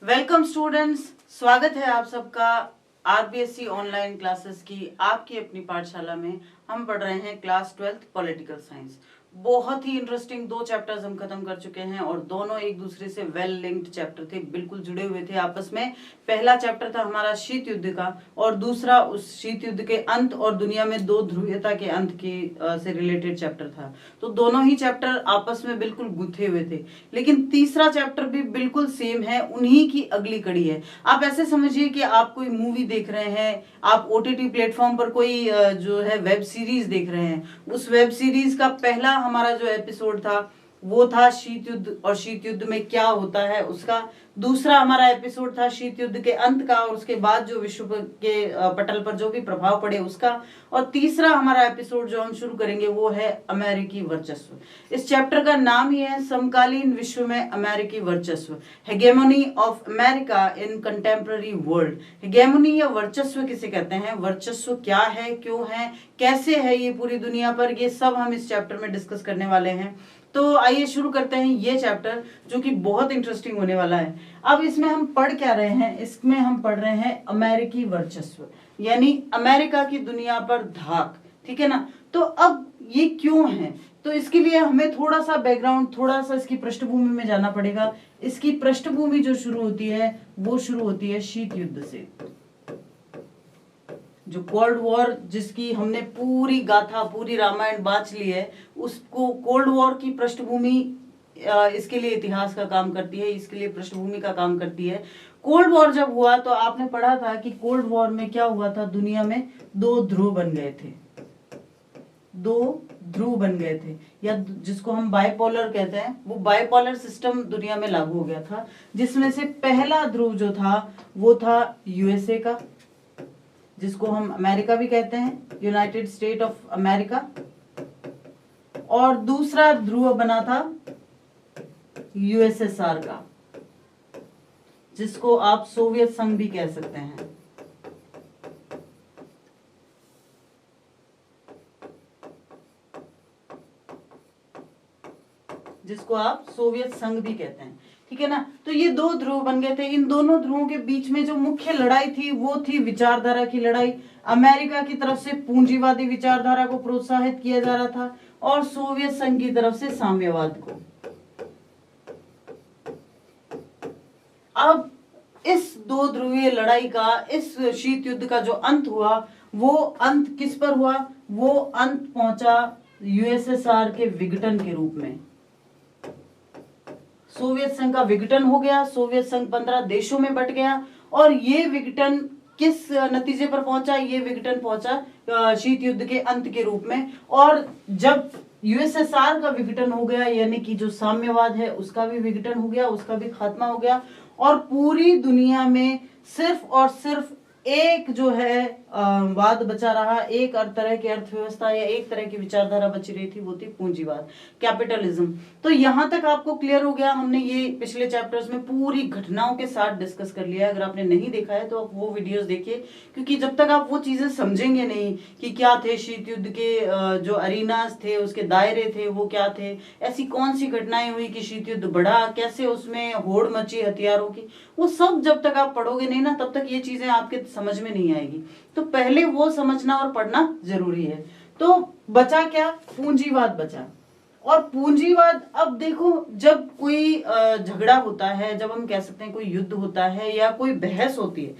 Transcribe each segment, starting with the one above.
Welcome students, स्वागत है आप सबका आरबीएससी ऑनलाइन क्लासेस की आपकी अपनी पाठशाला में। हम पढ़ रहे हैं क्लास 12th पॉलिटिकल साइंस। बहुत ही इंटरेस्टिंग दो चैप्टर्स हम खत्म कर चुके हैं और दोनों एक दूसरे से वेल लिंक्ड चैप्टर थे, बिल्कुल जुड़े हुए थे आपस में। पहला चैप्टर था हमारा शीत युद्ध का और दूसरा उस शीत युद्ध के अंत और दुनिया में दो ध्रुवीयता के अंत की से रिलेटेड चैप्टर था। तो दोनों ही चैप्टर आपस में बिल्कुल गुथे हुए थे, लेकिन तीसरा चैप्टर भी बिल्कुल सेम है, उन्हीं की अगली कड़ी है। आप ऐसे समझिए कि आप कोई मूवी देख रहे हैं, आप ओटीटी प्लेटफॉर्म पर कोई जो है वेब सीरीज देख रहे हैं। उस वेब सीरीज का पहला हमारा जो एपिसोड था वो था शीत युद्ध और शीत युद्ध में क्या होता है उसका। दूसरा हमारा एपिसोड था शीत युद्ध के अंत का और उसके बाद जो विश्व के पटल पर जो भी प्रभाव पड़े उसका। और तीसरा हमारा एपिसोड जो हम शुरू करेंगे वो है अमेरिकी वर्चस्व। इस चैप्टर का नाम ही है समकालीन विश्व में अमेरिकी वर्चस्व, hegemony of America in contemporary world. Hegemony या वर्चस्व किसे कहते हैं, वर्चस्व क्या है, क्यों है, कैसे है ये पूरी दुनिया पर, ये सब हम इस चैप्टर में डिस्कस करने वाले हैं। तो आइए शुरू करते हैं ये चैप्टर जो कि बहुत इंटरेस्टिंग होने वाला है। अब इसमें हम पढ़ क्या रहे हैं, इसमें हम पढ़ रहे हैं अमेरिकी वर्चस्व, यानी अमेरिका की दुनिया पर धाक। ठीक है ना। तो अब ये क्यों है, तो इसके लिए हमें थोड़ा सा बैकग्राउंड, थोड़ा सा इसकी पृष्ठभूमि में जाना पड़ेगा। इसकी पृष्ठभूमि जो शुरू होती है वो शुरू होती है शीत युद्ध से। जो कोल्ड वॉर जिसकी हमने पूरी गाथा, पूरी रामायण बांच ली है, उसको कोल्ड वॉर की पृष्ठभूमि इसके लिए इतिहास का काम करती है, इसके लिए पृष्ठभूमि का काम करती है। कोल्ड वॉर जब हुआ तो आपने पढ़ा था कि कोल्ड वॉर में क्या हुआ था, दुनिया में दो ध्रुव बन गए थे, दो ध्रुव बन गए थे, या जिसको हम बाइपोलर कहते हैं, वो बाइपोलर सिस्टम दुनिया में लागू हो गया था। जिसमें से पहला ध्रुव जो था वो था यूएसए का, जिसको हम अमेरिका भी कहते हैं, यूनाइटेड स्टेट ऑफ अमेरिका। और दूसरा ध्रुव बना था यूएसएसआर का, जिसको आप सोवियत संघ भी कह सकते हैं। जिसको आप सोवियत संघ भी कहते हैं। ठीक है ना। तो ये दो ध्रुव बन गए थे। इन दोनों ध्रुवों के बीच में जो मुख्य लड़ाई थी वो थी विचारधारा की लड़ाई। अमेरिका की तरफ से पूंजीवादी विचारधारा को प्रोत्साहित किया जा रहा था और सोवियत संघ की तरफ से साम्यवाद को। अब इस दो ध्रुवीय लड़ाई का, इस शीत युद्ध का जो अंत हुआ, वो अंत किस पर हुआ, वो अंत पहुंचा यूएसएसआर के विघटन के रूप में। सोवियत संघ का विघटन हो गया, सोवियत संघ 15 देशों में बट गया और ये विघटन किस नतीजे पर पहुंचा, ये विघटन पहुंचा शीत युद्ध के अंत के रूप में। और जब यूएसएसआर का विघटन हो गया, यानी कि जो साम्यवाद है उसका भी विघटन हो गया, उसका भी खात्मा हो गया और पूरी दुनिया में सिर्फ और सिर्फ एक जो है वाद बचा रहा, एक तरह की अर्थव्यवस्था या एक तरह की विचारधारा बची रही थी, वो थी पूंजीवाद, कैपिटलिज्म। तो यहां तक आपको क्लियर हो गया। हमने ये पिछले चैप्टर्स में पूरी घटनाओं के साथ डिस्कस कर लिया है। अगर आपने नहीं देखा है तो आप वो वीडियोस देखिए, क्योंकि जब तक आप वो चीजें समझेंगे नहीं कि क्या थे शीत युद्ध के जो अरीनास थे, उसके दायरे थे वो क्या थे, ऐसी कौन सी घटनाएं हुई कि शीत युद्ध बढ़ा, कैसे उसमें होड़ मची हथियारों की, वो सब जब तक आप पढ़ोगे नहीं ना, तब तक ये चीजें आपके समझ में नहीं आएगी। तो पहले वो समझना और पढ़ना जरूरी है। तो बचा क्या, पूंजीवाद बचा। और पूंजीवाद, अब देखो, जब कोई झगड़ा होता है, जब हम कह सकते हैं कोई युद्ध होता है या कोई बहस होती है,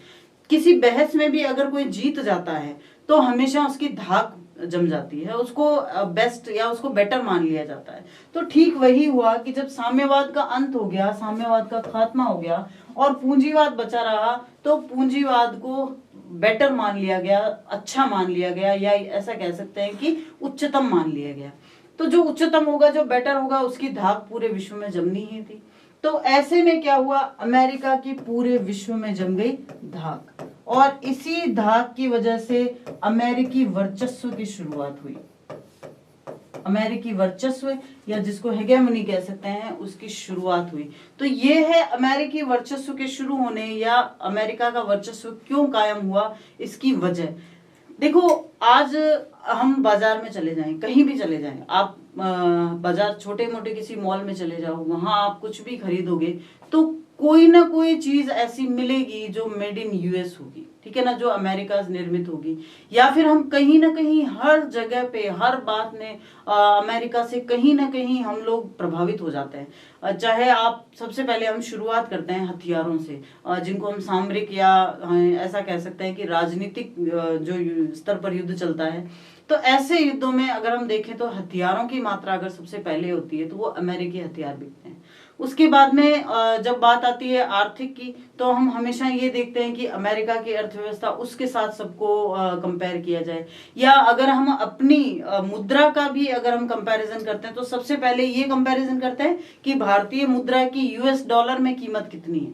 किसी बहस में भी अगर कोई जीत जाता है तो हमेशा उसकी धाक जम जाती है, उसको बेस्ट या उसको बेटर मान लिया जाता है। तो ठीक वही हुआ कि जब साम्यवाद का अंत हो गया, साम्यवाद का खात्मा हो गया और पूंजीवाद बचा रहा, तो पूंजीवाद को बेटर मान लिया गया, अच्छा मान लिया गया, या ऐसा कह सकते हैं कि उच्चतम मान लिया गया। तो जो उच्चतम होगा, जो बेटर होगा, उसकी धाक पूरे विश्व में जमनी ही थी। तो ऐसे में क्या हुआ, अमेरिका की पूरे विश्व में जम गई धाक और इसी धाक की वजह से अमेरिकी वर्चस्व की शुरुआत हुई। अमेरिकी वर्चस्व या जिसको हेगेमनी कह सकते हैं, उसकी शुरुआत हुई। तो ये है अमेरिकी वर्चस्व के शुरू होने या अमेरिका का वर्चस्व क्यों कायम हुआ, इसकी वजह। देखो, आज हम बाजार में चले जाएं, कहीं भी चले जाएं, आप बाजार छोटे मोटे किसी मॉल में चले जाओ, वहां आप कुछ भी खरीदोगे तो कोई ना कोई चीज ऐसी मिलेगी जो मेड इन यूएस होगी, ठीक है ना, जो अमेरिका निर्मित होगी, या फिर हम कहीं ना कहीं हर जगह पे हर बात में अमेरिका से कहीं ना कहीं हम लोग प्रभावित हो जाते हैं। चाहे आप, सबसे पहले हम शुरुआत करते हैं हथियारों से, जिनको हम सामरिक या ऐसा कह सकते हैं कि राजनीतिक जो स्तर पर युद्ध चलता है, तो ऐसे युद्धों में अगर हम देखें तो हथियारों की मात्रा अगर सबसे पहले होती है तो वो अमेरिकी हथियार बिकते हैं। उसके बाद में जब बात आती है आर्थिक की, तो हम हमेशा ये देखते हैं कि अमेरिका की अर्थव्यवस्था उसके साथ सबको कंपेयर किया जाए, या अगर हम अपनी मुद्रा का भी अगर हम कंपैरिजन करते हैं तो सबसे पहले ये कंपैरिजन करते हैं कि भारतीय मुद्रा की यूएस डॉलर में कीमत कितनी है,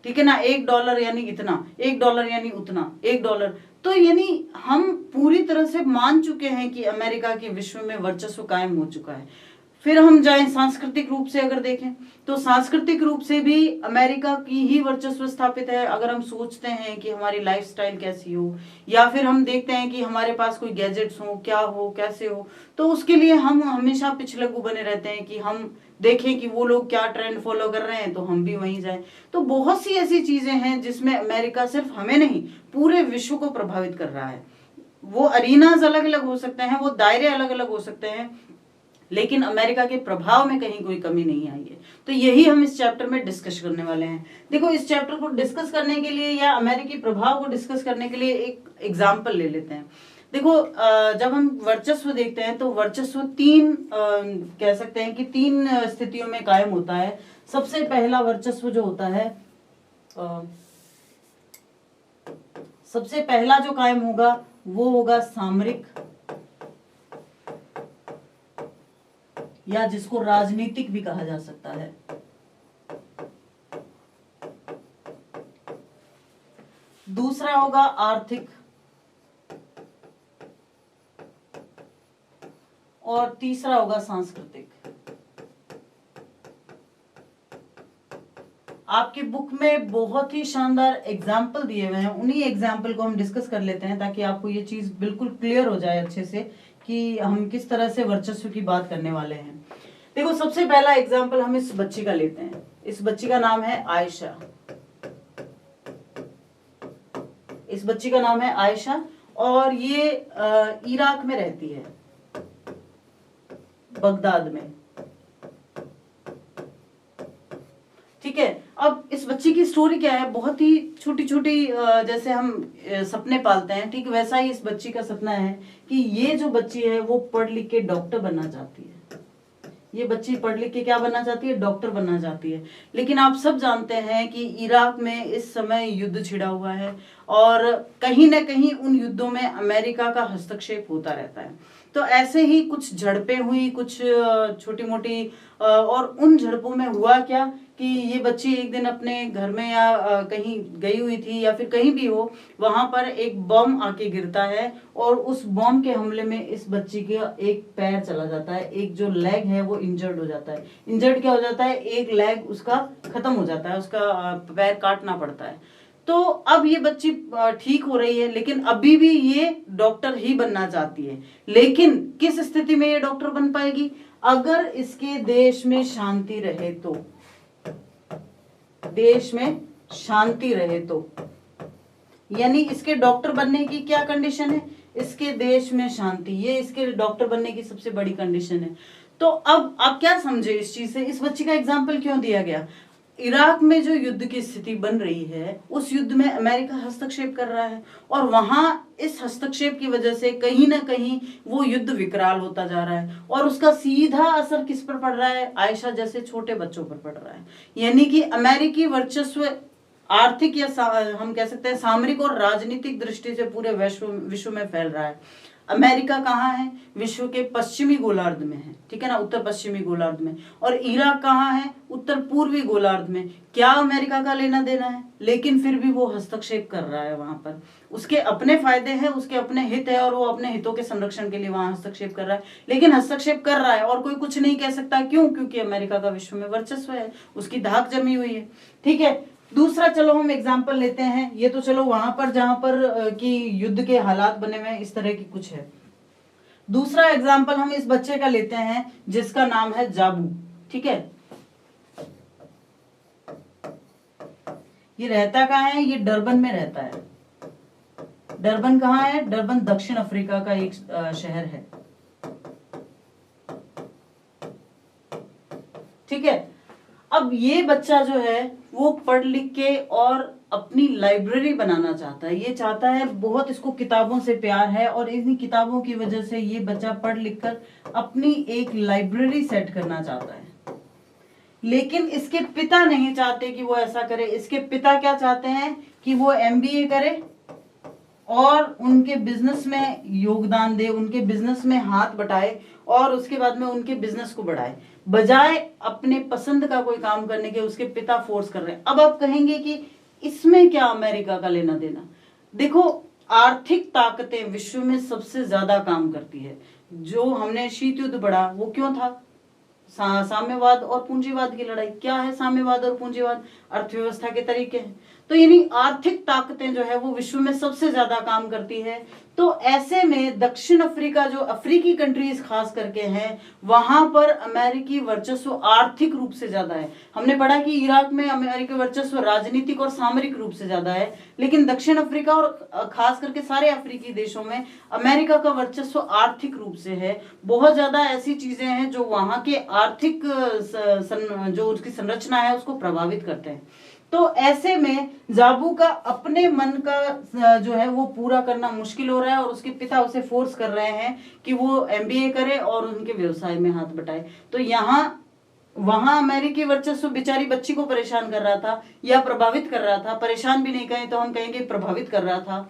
ठीक है ना, $1 यानी इतना, $1 यानी उतना, $1। तो यानी हम पूरी तरह से मान चुके हैं कि अमेरिका की विश्व में वर्चस्व कायम हो चुका है। फिर हम जाएं सांस्कृतिक रूप से अगर देखें तो सांस्कृतिक रूप से भी अमेरिका की ही वर्चस्व स्थापित है। अगर हम सोचते हैं कि हमारी लाइफस्टाइल कैसी हो, या फिर हम देखते हैं कि हमारे पास कोई गैजेट्स हो, क्या हो, कैसे हो, तो उसके लिए हम हमेशा पिछलग्गू बने रहते हैं कि हम देखें कि वो लोग क्या ट्रेंड फॉलो कर रहे हैं तो हम भी वहीं जाएं। तो बहुत सी ऐसी चीजें हैं जिसमें अमेरिका सिर्फ हमें नहीं पूरे विश्व को प्रभावित कर रहा है। वो अरीनाज अलग अलग हो सकते हैं, वो दायरे अलग अलग हो सकते हैं, लेकिन अमेरिका के प्रभाव में कहीं कोई कमी नहीं आई है। तो यही हम इस चैप्टर में डिस्कस करने वाले हैं। देखो, इस चैप्टर को डिस्कस करने के लिए या अमेरिकी प्रभाव को डिस्कस करने के लिए एक एग्जाम्पल ले लेते हैं। देखो, जब हम वर्चस्व देखते हैं तो वर्चस्व तीन कह सकते हैं कि तीन स्थितियों में कायम होता है। सबसे पहला वर्चस्व जो होता है, सबसे पहला जो कायम होगा वो होगा सामरिक, या जिसको राजनीतिक भी कहा जा सकता है। दूसरा होगा आर्थिक, और तीसरा होगा सांस्कृतिक। आपकी बुक में बहुत ही शानदार एग्जाम्पल दिए हुए हैं, उन्हीं एग्जाम्पल को हम डिस्कस कर लेते हैं ताकि आपको ये चीज बिल्कुल क्लियर हो जाए अच्छे से कि हम किस तरह से वर्चस्व की बात करने वाले हैं। देखो, सबसे पहला एग्जाम्पल हम इस बच्ची का लेते हैं। इस बच्ची का नाम है आयशा। इस बच्ची का नाम है आयशा और ये इराक में रहती है, बगदाद में, ठीक है। अब इस बच्ची की स्टोरी क्या है, बहुत ही छोटी छोटी, जैसे हम सपने पालते हैं, ठीक वैसा ही इस बच्ची का सपना है कि ये जो बच्ची है वो पढ़ लिख के डॉक्टर बनना चाहती है। ये बच्ची पढ़ लिख के क्या बनना चाहती है, डॉक्टर बनना चाहती है। लेकिन आप सब जानते हैं कि इराक में इस समय युद्ध छिड़ा हुआ है और कहीं ना कहीं उन युद्धों में अमेरिका का हस्तक्षेप होता रहता है। तो ऐसे ही कुछ झड़पें हुई, कुछ छोटी मोटी, और उन झड़पों में हुआ क्या कि ये बच्ची एक दिन अपने घर में या कहीं गई हुई थी या फिर कहीं भी हो, वहां पर एक बम आके गिरता है और उस बम के हमले में इस बच्ची का एक पैर चला जाता है, एक जो लेग है वो इंजर्ड हो जाता है। इंजर्ड क्या हो जाता है, एक लेग उसका खत्म हो जाता है, उसका पैर काटना पड़ता है। तो अब ये बच्ची ठीक हो रही है, लेकिन अभी भी ये डॉक्टर ही बनना चाहती है। लेकिन किस स्थिति में ये डॉक्टर बन पाएगी, अगर इसके देश में शांति रहे तो, देश में शांति रहे तो, यानी इसके डॉक्टर बनने की क्या कंडीशन है, इसके देश में शांति, ये इसके डॉक्टर बनने की सबसे बड़ी कंडीशन है। तो अब आप क्या समझे इस चीज से, इस बच्ची का एग्जाम्पल क्यों दिया गया। इराक में जो युद्ध की स्थिति बन रही है उस युद्ध में अमेरिका हस्तक्षेप कर रहा है और वहां इस हस्तक्षेप की वजह से कहीं ना कहीं वो युद्ध विकराल होता जा रहा है और उसका सीधा असर किस पर पड़ रहा है, आयशा जैसे छोटे बच्चों पर पड़ रहा है। यानी कि अमेरिकी वर्चस्व आर्थिक या हम कह सकते हैं सामरिक और राजनीतिक दृष्टि से पूरे विश्व में फैल रहा है। अमेरिका कहाँ है, विश्व के पश्चिमी गोलार्ध में है, ठीक है ना, उत्तर पश्चिमी गोलार्ध में। और इराक कहाँ है, उत्तर पूर्वी गोलार्ध में। क्या अमेरिका का लेना देना है, लेकिन फिर भी वो हस्तक्षेप कर रहा है वहां पर। उसके अपने फायदे हैं, उसके अपने हित है और वो अपने हितों के संरक्षण के लिए वहां हस्तक्षेप कर रहा है, लेकिन हस्तक्षेप कर रहा है और कोई कुछ नहीं कह सकता। क्यों, क्योंकि अमेरिका का विश्व में वर्चस्व है, उसकी धाक जमी हुई है, ठीक है। दूसरा चलो हम एग्जाम्पल लेते हैं, ये तो चलो वहां पर जहां पर कि युद्ध के हालात बने हुए हैं, इस तरह की कुछ है। दूसरा एग्जाम्पल हम इस बच्चे का लेते हैं जिसका नाम है जाबू, ठीक है। ये रहता कहाँ है? ये डरबन में रहता है। डरबन कहाँ है? डरबन दक्षिण अफ्रीका का एक शहर है। ठीक है। अब ये बच्चा जो है वो पढ़ लिख के और अपनी लाइब्रेरी बनाना चाहता है। ये चाहता है, बहुत इसको किताबों से प्यार है और इन्हीं किताबों की वजह से ये बच्चा पढ़ लिख कर अपनी एक लाइब्रेरी सेट करना चाहता है। लेकिन इसके पिता नहीं चाहते कि वो ऐसा करे। इसके पिता क्या चाहते हैं कि वो एमबीए करे और उनके बिजनेस में योगदान दे, उनके बिजनेस में हाथ बटाए और उसके बाद में उनके बिजनेस को बढ़ाए, बजाय अपने पसंद का कोई काम करने के उसके पिता फोर्स कर रहे हैं। अब आप कहेंगे कि इसमें क्या अमेरिका का लेना देना? देखो, आर्थिक ताकतें विश्व में सबसे ज्यादा काम करती है। जो हमने शीत युद्ध बढ़ा वो क्यों था? साम्यवाद और पूंजीवाद की लड़ाई। क्या है साम्यवाद और पूंजीवाद? अर्थव्यवस्था के तरीके हैं। तो यानी आर्थिक ताकतें जो है वो विश्व में सबसे ज्यादा काम करती है। तो ऐसे में दक्षिण अफ्रीका, जो अफ्रीकी कंट्रीज खास करके हैं, वहां पर अमेरिकी वर्चस्व आर्थिक रूप से ज्यादा है। हमने पढ़ा कि इराक में अमेरिकी वर्चस्व राजनीतिक और सामरिक रूप से ज्यादा है, लेकिन दक्षिण अफ्रीका और खास करके सारे अफ्रीकी देशों में अमेरिका का वर्चस्व आर्थिक रूप से है। बहुत ज्यादा ऐसी चीजें हैं जो वहां के आर्थिक जो उसकी संरचना है उसको प्रभावित करते हैं। तो ऐसे में जाबू का अपने मन का जो है वो पूरा करना मुश्किल हो रहा है और उसके पिता उसे फोर्स कर रहे हैं कि वो एमबीए करे और उनके व्यवसाय में हाथ बटाए। तो यहाँ वहां अमेरिकी वर्चस्व बेचारी बच्ची को परेशान कर रहा था या प्रभावित कर रहा था। परेशान भी नहीं कहें तो हम कहेंगे प्रभावित कर रहा था।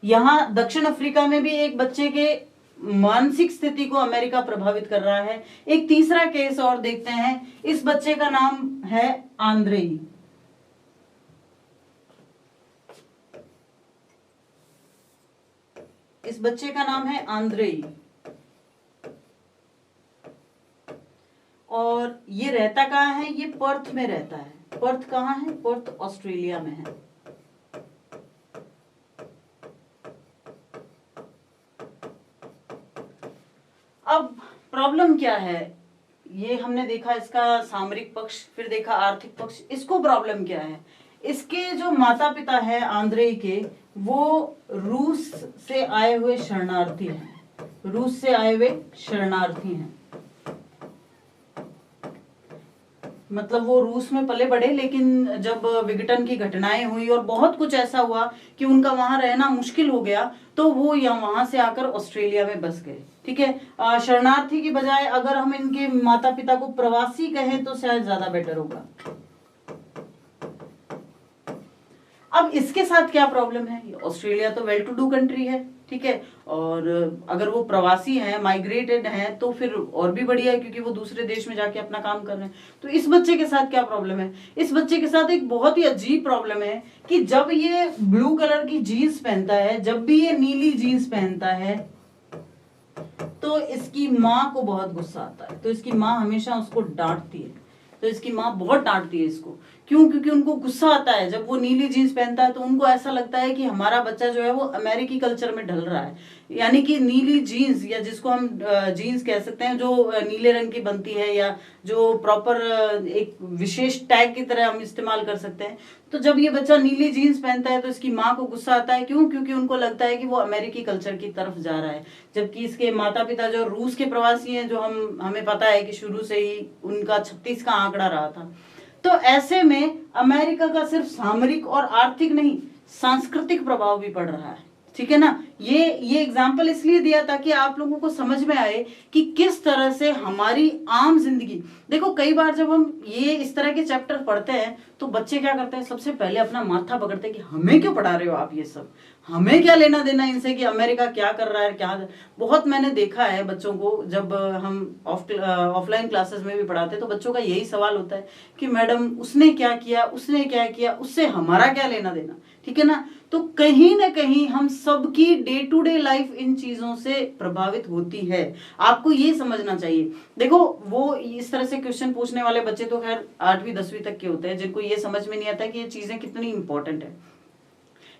यहाँ दक्षिण अफ्रीका में भी एक बच्चे के मानसिक स्थिति को अमेरिका प्रभावित कर रहा है। एक तीसरा केस और देखते हैं। इस बच्चे का नाम है आंद्रेई। इस बच्चे का नाम है आंद्रेई और ये रहता कहाँ है? ये पर्थ में रहता है। पर्थ कहाँ है? पर्थ ऑस्ट्रेलिया में है। अब प्रॉब्लम क्या है? ये हमने देखा इसका सामरिक पक्ष, फिर देखा आर्थिक पक्ष। इसको प्रॉब्लम क्या है? इसके जो माता पिता है आंद्रेई के, वो रूस से आए हुए शरणार्थी हैं। रूस से आए हुए शरणार्थी हैं, मतलब वो रूस में पले बढ़े, लेकिन जब विघटन की घटनाएं हुई और बहुत कुछ ऐसा हुआ कि उनका वहां रहना मुश्किल हो गया, तो वो वहां से आकर ऑस्ट्रेलिया में बस गए। ठीक है। शरणार्थी की बजाय अगर हम इनके माता पिता को प्रवासी कहें तो शायद ज्यादा बेटर होगा। अब इसके साथ क्या प्रॉब्लम है? ऑस्ट्रेलिया तो वेल टू डू कंट्री है, ठीक है, और अगर वो प्रवासी हैं, माइग्रेटेड हैं, तो फिर और भी बढ़िया है क्योंकि वो दूसरे देश में जाके अपना काम कर रहे हैं। तो इस बच्चे के साथ क्या प्रॉब्लम है? इस बच्चे के साथ एक बहुत ही अजीब प्रॉब्लम है कि जब ये ब्लू कलर की जीन्स पहनता है, जब भी ये नीली जीन्स पहनता है, तो इसकी माँ को बहुत गुस्सा आता है। तो इसकी माँ हमेशा उसको डांटती है। तो इसकी माँ बहुत डांटती है इसको। क्यों? क्योंकि उनको गुस्सा आता है जब वो नीली जीन्स पहनता है, तो उनको ऐसा लगता है कि हमारा बच्चा जो है वो अमेरिकी कल्चर में ढल रहा है। यानी कि नीली जीन्स, या जिसको हम जीन्स कह सकते हैं, जो नीले रंग की बनती है या जो प्रॉपर एक विशेष टैग की तरह हम इस्तेमाल कर सकते हैं। तो जब ये बच्चा नीली जीन्स पहनता है तो इसकी माँ को गुस्सा आता है। क्यों? क्योंकि उनको लगता है कि वो अमेरिकी कल्चर की तरफ जा रहा है, जबकि इसके माता पिता जो रूस के प्रवासी हैं, जो हमें पता है कि शुरू से ही उनका 36 का आंकड़ा रहा था। तो ऐसे में अमेरिका का सिर्फ सामरिक और आर्थिक नहीं, सांस्कृतिक प्रभाव भी पड़ रहा है। ठीक है ना। ये एग्जाम्पल इसलिए दिया ताकि आप लोगों को समझ में आए कि किस तरह से हमारी आम जिंदगी, देखो कई बार जब हम ये इस तरह के चैप्टर पढ़ते हैं तो बच्चे क्या करते हैं, सबसे पहले अपना माथा पकड़ते हैं कि हमें क्यों पढ़ा रहे हो आप ये सब, हमें क्या लेना देना इनसे कि अमेरिका क्या कर रहा है क्या। बहुत मैंने देखा है बच्चों को, जब हम ऑफलाइन क्लासेस में भी पढ़ाते तो बच्चों का यही सवाल होता है कि मैडम उसने क्या किया, उसने क्या किया, उससे हमारा क्या लेना देना। ठीक है ना। तो कहीं ना कहीं हम सबकी डे टू डे लाइफ इन चीजों से प्रभावित होती है। आपको ये समझना चाहिए। देखो वो इस तरह से क्वेश्चन पूछने वाले बच्चे तो खैर 8वीं 10वीं तक के होते हैं, जिनको ये समझ में नहीं आता कि ये चीजें कितनी इंपॉर्टेंट है।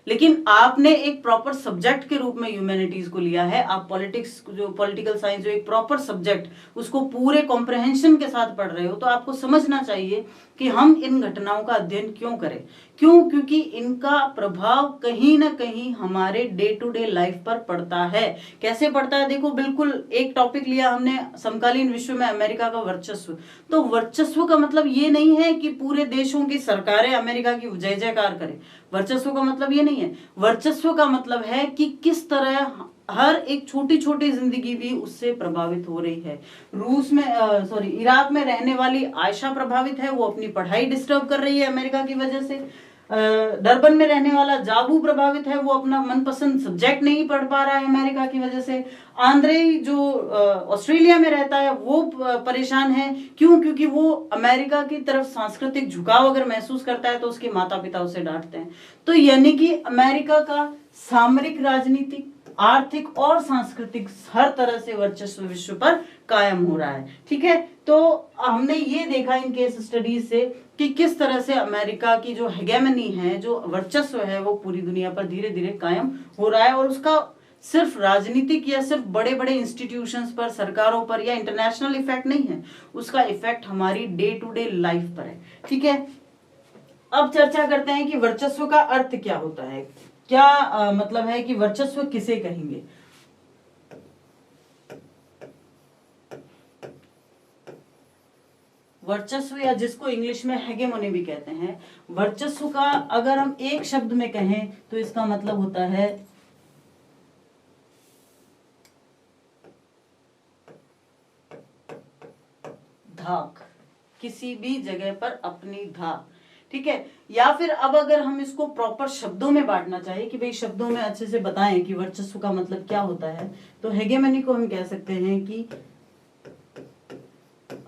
लेकिन आपने एक प्रॉपर सब्जेक्ट के रूप में ह्यूमैनिटीज को लिया है, आप पॉलिटिक्स जो पॉलिटिकल साइंस जो एक प्रॉपर सब्जेक्ट उसको पूरे कॉम्प्रहेंशन के साथ पढ़ रहे हो, तो आपको समझना चाहिए कि हम इन घटनाओं का अध्ययन क्यों करें। क्यों? क्योंकि इनका प्रभाव कहीं ना कहीं हमारे डे टू डे लाइफ पर पड़ता है। कैसे पड़ता है? देखो, बिल्कुल एक टॉपिक लिया हमने, समकालीन विश्व में अमेरिका का वर्चस्व। तो वर्चस्व का मतलब ये नहीं है कि पूरे देशों की सरकारें अमेरिका की जय जयकार करें। वर्चस्व का मतलब ये नहीं है। वर्चस्व का मतलब है कि किस तरह हर एक छोटी छोटी जिंदगी भी उससे प्रभावित हो रही है। रूस में इराक में रहने वाली आयशा प्रभावित है, वो अपनी पढ़ाई डिस्टर्ब कर रही है अमेरिका की वजह से। डरबन में रहने वाला जाबू प्रभावित है, वो अपना मनपसंद सब्जेक्ट नहीं पढ़ पा रहा है अमेरिका की वजह से। आंद्रे जो ऑस्ट्रेलिया में रहता है वो परेशान है। क्यों? क्योंकि वो अमेरिका की तरफ सांस्कृतिक झुकाव अगर महसूस करता है तो उसके माता पिता उसे डांटते हैं। तो यानी कि अमेरिका का सामरिक, राजनीतिक, आर्थिक और सांस्कृतिक हर तरह से वर्चस्व विश्व पर कायम हो रहा है। ठीक है, तो हमने ये देखा इन केस स्टडीज से कि किस तरह से अमेरिका की जो हेगेमनी है, जो वर्चस्व है, वो पूरी दुनिया पर धीरे धीरे कायम हो रहा है। और उसका सिर्फ राजनीतिक या सिर्फ बड़े बड़े इंस्टीट्यूशंस पर, सरकारों पर या इंटरनेशनल इफेक्ट नहीं है, उसका इफेक्ट हमारी डे टू डे लाइफ पर है। ठीक है, अब चर्चा करते हैं कि वर्चस्व का अर्थ क्या होता है। क्या मतलब है कि वर्चस्व किसे कहेंगे। वर्चस्व, या जिसको इंग्लिश में हेगेमोनी भी कहते हैं, वर्चस्व का अगर हम एक शब्द में कहें तो इसका मतलब होता है धाक, किसी भी जगह पर अपनी धाक। ठीक है, या फिर अब अगर हम इसको प्रॉपर शब्दों में बांटना चाहे कि भाई शब्दों में अच्छे से बताएं कि वर्चस्व का मतलब क्या होता है, तो हेगेमनी को हम कह सकते हैं कि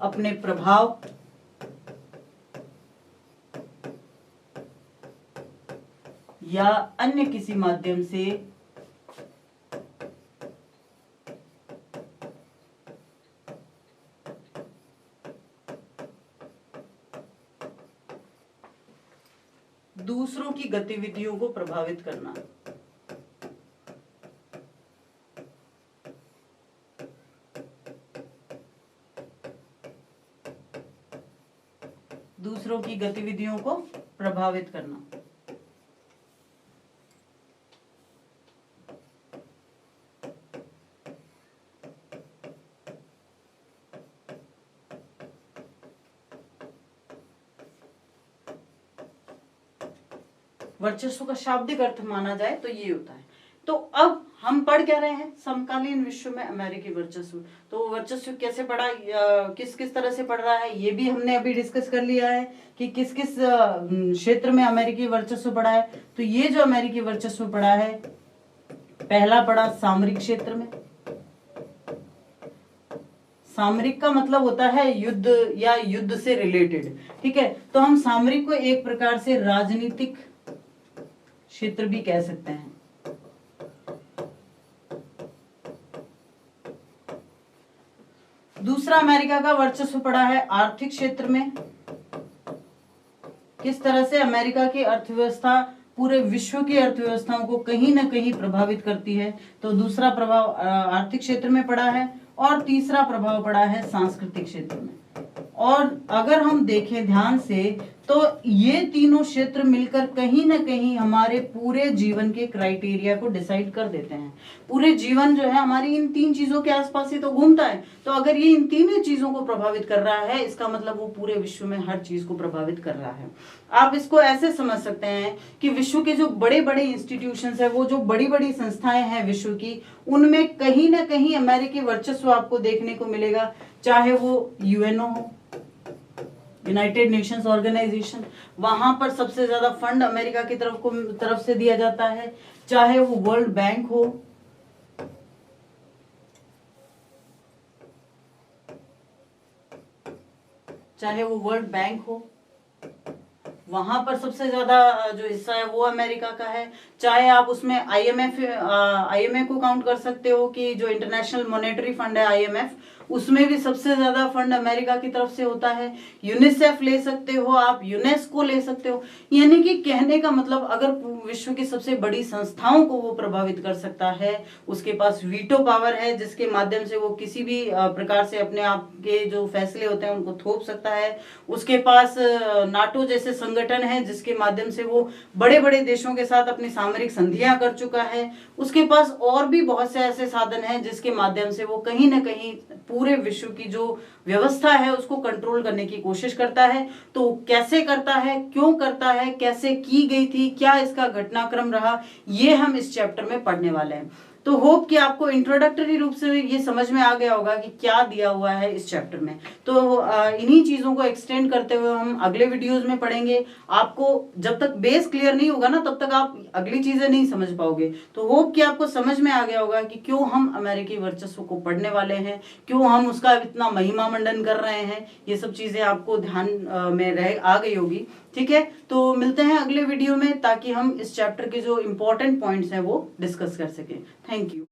अपने प्रभाव, या अन्य किसी माध्यम से दूसरों की गतिविधियों को प्रभावित करना। दूसरों की गतिविधियों को प्रभावित करना। वर्चस्व का शाब्दिक अर्थ माना जाए तो ये होता है। तो अब हम पढ़ क्या रहे हैं, समकालीन विश्व में अमेरिकी वर्चस्व। तो वर्चस्व कैसे पढ़ा, किस किस तरह से पढ़ रहा है, ये भी हमने अभी डिस्कस कर लिया है कि किस किस क्षेत्र में अमेरिकी वर्चस्व पढ़ा है। तो ये जो अमेरिकी वर्चस्व पढ़ा है, पहला पढ़ा सामरिक क्षेत्र में। सामरिक का मतलब होता है युद्ध या युद्ध से रिलेटेड। ठीक है, तो हम सामरिक को एक प्रकार से राजनीतिक क्षेत्र भी कह सकते हैं। दूसरा अमेरिका का वर्चस्व पड़ा है आर्थिक क्षेत्र में। किस तरह से अमेरिका की अर्थव्यवस्था पूरे विश्व की अर्थव्यवस्थाओं को कहीं ना कहीं प्रभावित करती है। तो दूसरा प्रभाव आर्थिक क्षेत्र में पड़ा है, और तीसरा प्रभाव पड़ा है सांस्कृतिक क्षेत्र में। और अगर हम देखें ध्यान से तो ये तीनों क्षेत्र मिलकर कहीं ना कहीं हमारे पूरे जीवन के क्राइटेरिया को डिसाइड कर देते हैं। पूरे जीवन जो है हमारी इन तीन चीजों के आसपास ही तो घूमता है। तो अगर ये इन तीनों चीजों को प्रभावित कर रहा है, इसका मतलब वो पूरे विश्व में हर चीज को प्रभावित कर रहा है। आप इसको ऐसे समझ सकते हैं कि विश्व के जो बड़े बड़े इंस्टीट्यूशंस है, वो जो बड़ी बड़ी संस्थाएं हैं विश्व की, उनमें कहीं ना कहीं अमेरिकी वर्चस्व आपको देखने को मिलेगा। चाहे वो यूएनओ हो, यूनाइटेड नेशंस ऑर्गेनाइजेशन, वहां पर सबसे ज्यादा फंड अमेरिका की तरफ से दिया जाता है। चाहे वो वर्ल्ड बैंक हो, वहां पर सबसे ज्यादा जो हिस्सा है वो अमेरिका का है। चाहे आप उसमें आईएमएफ को काउंट कर सकते हो कि जो इंटरनेशनल मॉनेटरी फंड है आईएमएफ, उसमें भी सबसे ज्यादा फंड अमेरिका की तरफ से होता है। यूनिसेफ ले सकते हो आप, यूनेस्को ले सकते हो। यानी कि कहने का मतलब अगर विश्व की सबसे बड़ी संस्थाओं को वो प्रभावित कर सकता है, उसके पास वीटो पावर है जिसके माध्यम से वो किसी भी प्रकार से अपने आप के जो फैसले होते हैं उनको थोप सकता है। उसके पास नाटो जैसे संगठन है जिसके माध्यम से वो बड़े बड़े देशों के साथ अपनी सामरिक संधियां कर चुका है। उसके पास और भी बहुत से ऐसे साधन हैं जिसके माध्यम से वो कहीं ना कहीं पूरे विश्व की जो व्यवस्था है उसको कंट्रोल करने की कोशिश करता है। तो कैसे करता है, क्यों करता है, कैसे की गई थी, क्या इसका घटनाक्रम रहा, ये हम इस चैप्टर में पढ़ने वाले हैं। तो होप कि आपको इंट्रोडक्टरी रूप से ये समझ में आ गया होगा कि क्या दिया हुआ है इस चैप्टर में। तो इन्हीं चीजों को एक्सटेंड करते हुए हम अगले वीडियोस में पढ़ेंगे। आपको जब तक बेस क्लियर नहीं होगा ना तब तक आप अगली चीजें नहीं समझ पाओगे। तो होप कि आपको समझ में आ गया होगा कि क्यों हम अमेरिकी वर्चस्व को पढ़ने वाले हैं, क्यों हम उसका इतना महिमा मंडन कर रहे हैं। ये सब चीजें आपको ध्यान में रह आ गई होगी। ठीक है, तो मिलते हैं अगले वीडियो में ताकि हम इस चैप्टर के जो इंपॉर्टेंट पॉइंट्स हैं वो डिस्कस कर सकें। Thank you.